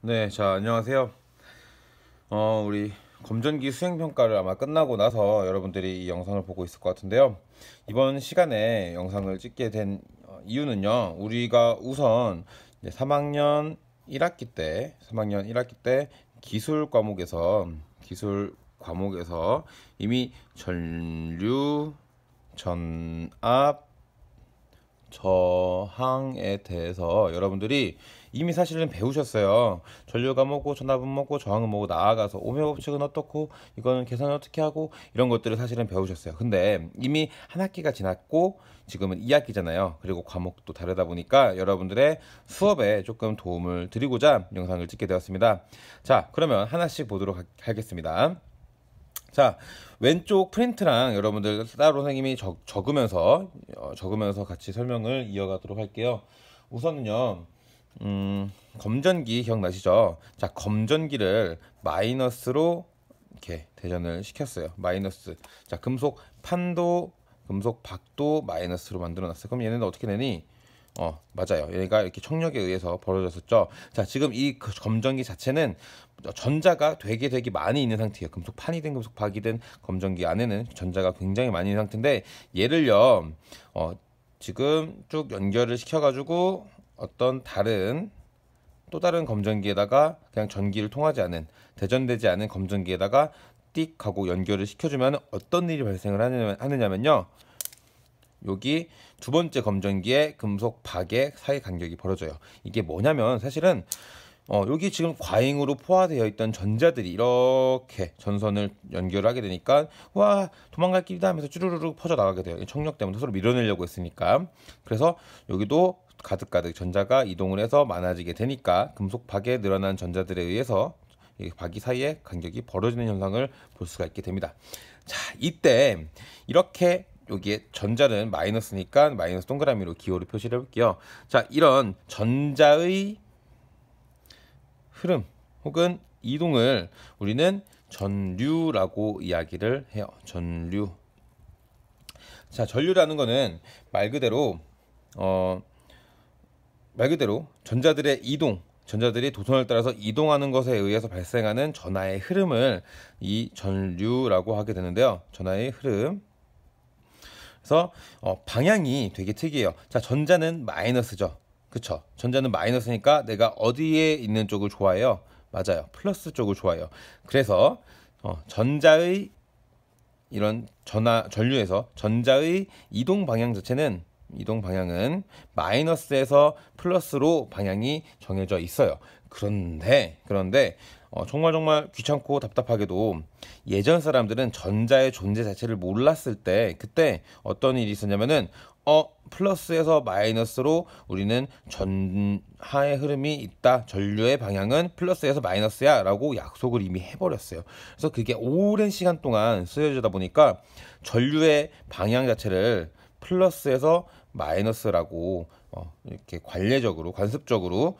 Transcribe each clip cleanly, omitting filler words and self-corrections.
네, 자, 안녕하세요. 우리 검전기 수행평가를 아마 끝나고 나서 여러분들이 이 영상을 보고 있을 것 같은데요. 이번 시간에 영상을 찍게 된 이유는요, 우리가 우선 이제 3학년 1학기 때 기술 과목에서 이미 전류, 전압, 저항에 대해서 여러분들이 이미 사실은 배우셨어요. 전류가 뭐고 전압은 뭐고 저항은 뭐고 나아가서 오hm 법칙은 어떻고 이거는 계산을 어떻게 하고 이런 것들을 사실은 배우셨어요. 근데 이미 한 학기가 지났고 지금은 2학기잖아요. 그리고 과목도 다르다 보니까 여러분들의 수업에 조금 도움을 드리고자 영상을 찍게 되었습니다. 자, 그러면 하나씩 보도록 하겠습니다. 자, 왼쪽 프린트랑 여러분들 따로 선생님이 적으면서 같이 설명을 이어가도록 할게요. 우선은요, 검전기 기억나시죠? 자, 검전기를 마이너스로 이렇게 대전을 시켰어요. 마이너스. 자, 금속 판도, 금속 박도 마이너스로 만들어 놨어요. 그럼 얘네는 어떻게 되니? 맞아요. 얘가 이렇게 청력에 의해서 벌어졌었죠. 자, 지금 이 검전기 자체는 전자가 되게 많이 있는 상태예요. 금속판이든 금속박이든 검전기 안에는 전자가 굉장히 많이 있는 상태인데 얘를요, 지금 쭉 연결을 시켜가지고 어떤 또 다른 검전기에다가 그냥 전기를 통하지 않은 대전되지 않은 검전기에다가 띡 하고 연결을 시켜주면 어떤 일이 발생을 하느냐면요. 여기 두 번째 검전기의 금속 박의 사이 간격이 벌어져요. 이게 뭐냐면 사실은 여기 지금 과잉으로 포화되어 있던 전자들이 이렇게 전선을 연결하게 되니까 와 도망갈 길이다 하면서 쭈루루루 퍼져 나가게 돼요. 청력 때문에 서로 밀어내려고 했으니까. 그래서 여기도 가득가득 전자가 이동을 해서 많아지게 되니까 금속 박에 늘어난 전자들에 의해서 이 박이 사이에 간격이 벌어지는 현상을 볼 수가 있게 됩니다. 자, 이때 이렇게 여기에 전자는 마이너스니까 마이너스 동그라미로 기호를 표시를 해볼게요. 자, 이런 전자의 흐름 혹은 이동을 우리는 전류라고 이야기를 해요. 전류. 자, 전류라는 거는 말 그대로 전자들의 이동, 전자들이 도선을 따라서 이동하는 것에 의해서 발생하는 전하의 흐름을 이 전류라고 하게 되는데요. 전하의 흐름. 그래서 방향이 되게 특이해요. 자, 전자는 마이너스죠. 그쵸? 전자는 마이너스니까 내가 어디에 있는 쪽을 좋아해요? 맞아요. 플러스 쪽을 좋아해요. 그래서 전자의 이런 전류에서 전자의 이동 방향은 마이너스에서 플러스로 방향이 정해져 있어요. 그런데 정말 귀찮고 답답하게도 예전 사람들은 전자의 존재 자체를 몰랐을 때 그때 어떤 일이 있었냐면은 플러스에서 마이너스로 우리는 전하의 흐름이 있다. 전류의 방향은 플러스에서 마이너스야 라고 약속을 이미 해버렸어요. 그래서 그게 오랜 시간 동안 쓰여지다 보니까 전류의 방향 자체를 플러스에서 마이너스라고 이렇게 관습적으로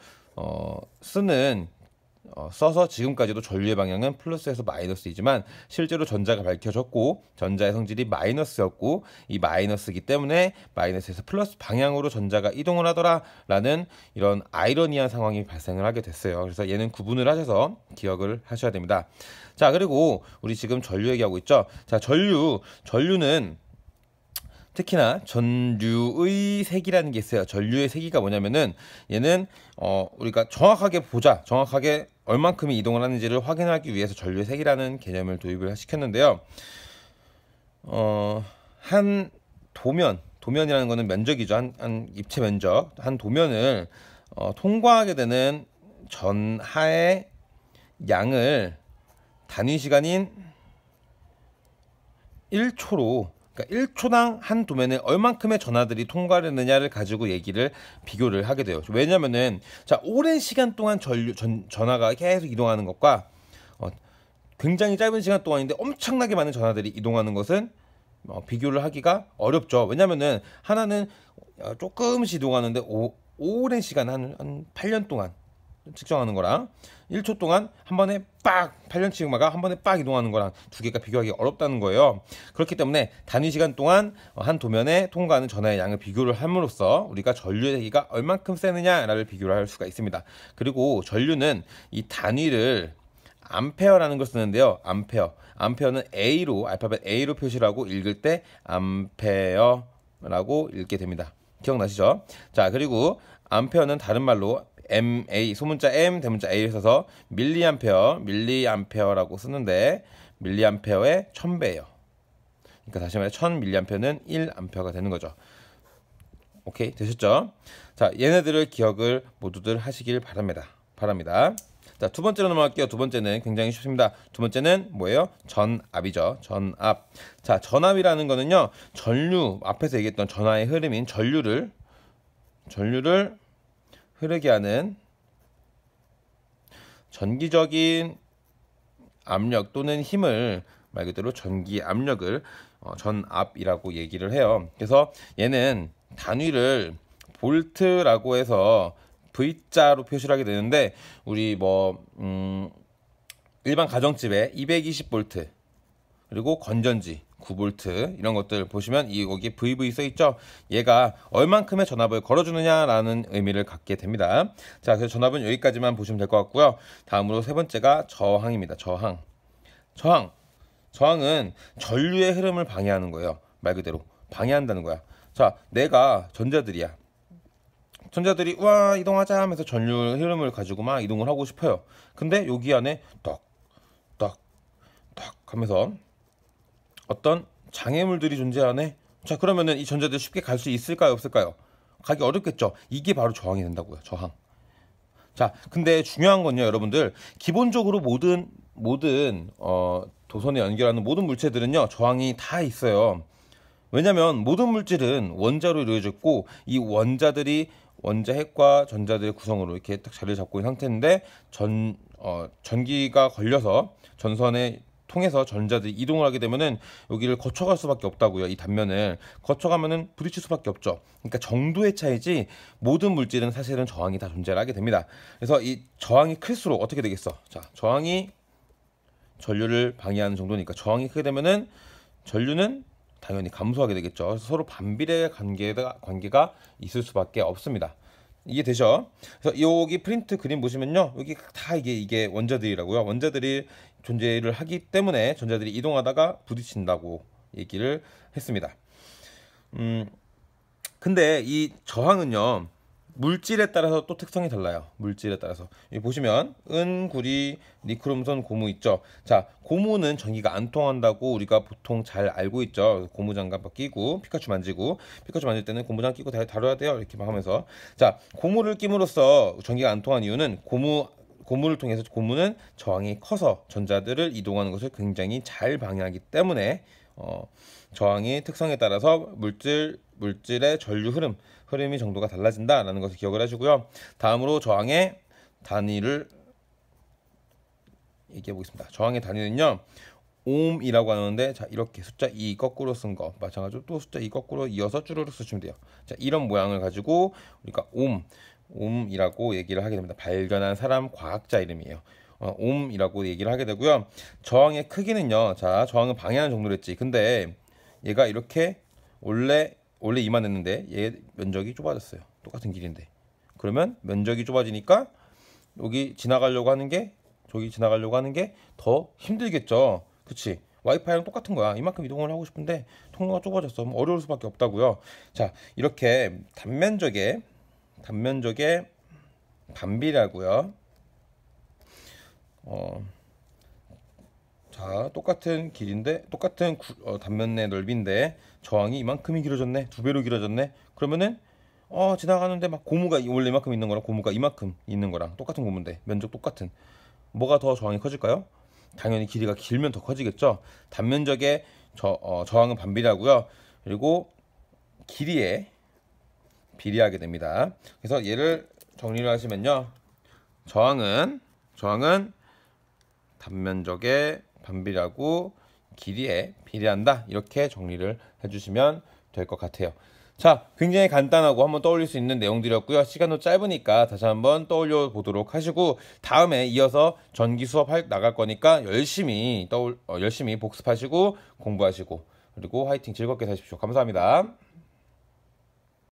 써서 지금까지도 전류의 방향은 플러스에서 마이너스이지만 실제로 전자가 밝혀졌고 전자의 성질이 마이너스였고 이 마이너스이기 때문에 마이너스에서 플러스 방향으로 전자가 이동을 하더라라는 이런 아이러니한 상황이 발생을 하게 됐어요. 그래서 얘는 구분을 하셔서 기억을 하셔야 됩니다. 자, 그리고 우리 지금 전류 얘기하고 있죠. 자, 전류는 특히나 전류의 색이라는 게 있어요. 전류의 색이가 뭐냐면은 얘는 우리가 정확하게 얼만큼이 이동을 하는지를 확인하기 위해서 전류의 색이라는 개념을 도입을 시켰는데요. 한 도면이라는 거는 면적이죠. 한 입체 면적, 한 도면을 통과하게 되는 전하의 양을 단위 시간인 1초로, 그러니까 1초당 한 도면에 얼만큼의 전하들이 통과를 했느냐를 가지고 비교를 하게 돼요. 왜냐면은 자, 오랜 시간 동안 전하가 계속 이동하는 것과 굉장히 짧은 시간 동안인데 엄청나게 많은 전하들이 이동하는 것은 비교를 하기가 어렵죠. 왜냐면은 하나는 조금씩 이동하는데 오랜 시간 한 8년 동안 측정하는 거랑 1초 동안 한 번에 빡 8년 시그마가 한 번에 빡 이동하는 거랑 두 개가 비교하기 어렵다는 거예요. 그렇기 때문에 단위 시간 동안 한 도면에 통과하는 전하의 양을 비교를 함으로써 우리가 전류의 대기가 얼만큼 세느냐를 비교를 할 수가 있습니다. 그리고 전류는 이 단위를 암페어라는 걸 쓰는데요. 암페어는 A로, 알파벳 A로 표시를 하고 읽을 때 암페어라고 읽게 됩니다. 기억나시죠? 자, 그리고 암페어는 다른 말로 MA, 소문자 M, 대문자 A를 써서 밀리암페어라고 쓰는데 밀리암페어의 1000배예요. 그러니까 다시 말해 1000밀리암페어는 1암페어가 되는 거죠. 오케이, 되셨죠? 자, 얘네들을 기억을 모두들 하시길 바랍니다. 자, 두 번째로 넘어갈게요. 두 번째는 굉장히 쉽습니다. 두 번째는 뭐예요? 전압이죠. 전압. 자, 전압이라는 거는요, 전류, 앞에서 얘기했던 전하의 흐름인 전류를 흐르게 하는 전기적인 압력 또는 힘을 말 그대로 전기 압력을 전압이라고 얘기를 해요. 그래서 얘는 단위를 볼트라고 해서 V자로 표시를 하게 되는데 우리 일반 가정집에 220V 그리고 건전지 9V 이런 것들 보시면 여기 VV 써 있죠. 얘가 얼만큼의 전압을 걸어주느냐라는 의미를 갖게 됩니다. 자, 그래서 전압은 여기까지만 보시면 될 것 같고요. 다음으로 세 번째가 저항입니다. 저항은 전류의 흐름을 방해하는 거예요. 말 그대로 방해한다는 거야. 자, 내가 전자들이 와 이동하자 하면서 전류 흐름을 가지고 막 이동을 하고 싶어요. 근데 여기 안에 떡 하면서 어떤 장애물들이 존재하네. 자, 그러면은 이 전자들 쉽게 갈 수 있을까요, 없을까요? 가기 어렵겠죠. 이게 바로 저항이 된다고요. 저항. 자, 근데 중요한 건요, 여러분들, 기본적으로 모든 도선에 연결하는 모든 물체들은요, 저항이 다 있어요. 왜냐면 모든 물질은 원자로 이루어졌고 이 원자들이 원자핵과 전자들의 구성으로 이렇게 딱 자리를 잡고 있는 상태인데 전기가 걸려서 전선에 통해서 전자들이 이동을 하게 되면은 여기를 거쳐갈 수밖에 없다고요. 이 단면을 거쳐가면은 부딪힐 수밖에 없죠. 그러니까 정도의 차이지 모든 물질은 사실은 저항이 다 존재하게 됩니다. 그래서 이 저항이 클수록 어떻게 되겠어? 자, 저항이 전류를 방해하는 정도니까 저항이 크게 되면은 전류는 당연히 감소하게 되겠죠. 그래서 서로 반비례의 관계가 있을 수밖에 없습니다. 이게 되죠? 그래서 여기 프린트 그림 보시면요, 여기 다 이게 원자들이라고요. 원자들이 존재를 하기 때문에 전자들이 이동하다가 부딪힌다고 얘기를 했습니다. 근데 이 저항은요, 물질에 따라서 또 특성이 달라요. 물질에 따라서. 여기 보시면 은, 구리, 니크롬선, 고무 있죠. 자, 고무는 전기가 안 통한다고 우리가 보통 잘 알고 있죠. 고무장갑 끼고 피카츄 만질 때는 고무장 끼고 다뤄야 돼요. 이렇게 막 하면서. 자, 고무를 끼므로써 전기가 안 통한 이유는 고무를 통해서 고무는 저항이 커서 전자들을 이동하는 것을 굉장히 잘 방해하기 때문에 저항의 특성에 따라서 물질의 전류 흐름이 정도가 달라진다라는 것을 기억을 해주고요. 다음으로 저항의 단위를 얘기해 보겠습니다. 저항의 단위는요, 옴이라고 하는데, 자, 이렇게 숫자 2 거꾸로 쓴 거 마찬가지로 또 숫자 2 거꾸로 이어서 쭈르륵 쓰시면 돼요. 자, 이런 모양을 가지고 우리가 옴이라고 얘기를 하게 됩니다. 발견한 사람 과학자 이름이에요. 옴이라고 얘기를 하게 되고요. 저항의 크기는요, 자, 저항은 방해하는 정도로 했지. 근데 얘가 이렇게 원래 이만했는데 얘 면적이 좁아졌어요. 똑같은 길인데. 그러면 면적이 좁아지니까 저기 지나가려고 하는 게 더 힘들겠죠. 그치? 와이파이랑 똑같은 거야. 이만큼 이동을 하고 싶은데 통로가 좁아졌어. 어려울 수밖에 없다고요. 자, 이렇게 단면적의 반비례하고요. 자, 똑같은 길인데 똑같은 단면의 넓이인데 저항이 이만큼이 길어졌네. 2배로 길어졌네. 그러면은 지나가는데 막 고무가 원래 이만큼 있는 거랑 고무가 이만큼 있는 거랑 똑같은 고무인데 면적 똑같은, 뭐가 더 저항이 커질까요? 당연히 길이가 길면 더 커지겠죠. 단면적의 저항은 반비례하고요. 그리고 길이에 비례하게 됩니다. 그래서 얘를 정리를 하시면요, 저항은 단면적에 반비례하고 길이에 비례한다, 이렇게 정리를 해주시면 될 것 같아요. 자, 굉장히 간단하고 한번 떠올릴 수 있는 내용들이었고요. 시간도 짧으니까 다시 한번 떠올려 보도록 하시고, 다음에 이어서 전기 수업 나갈 거니까 열심히 열심히 복습하시고 공부하시고, 그리고 화이팅, 즐겁게 사십시오. 감사합니다.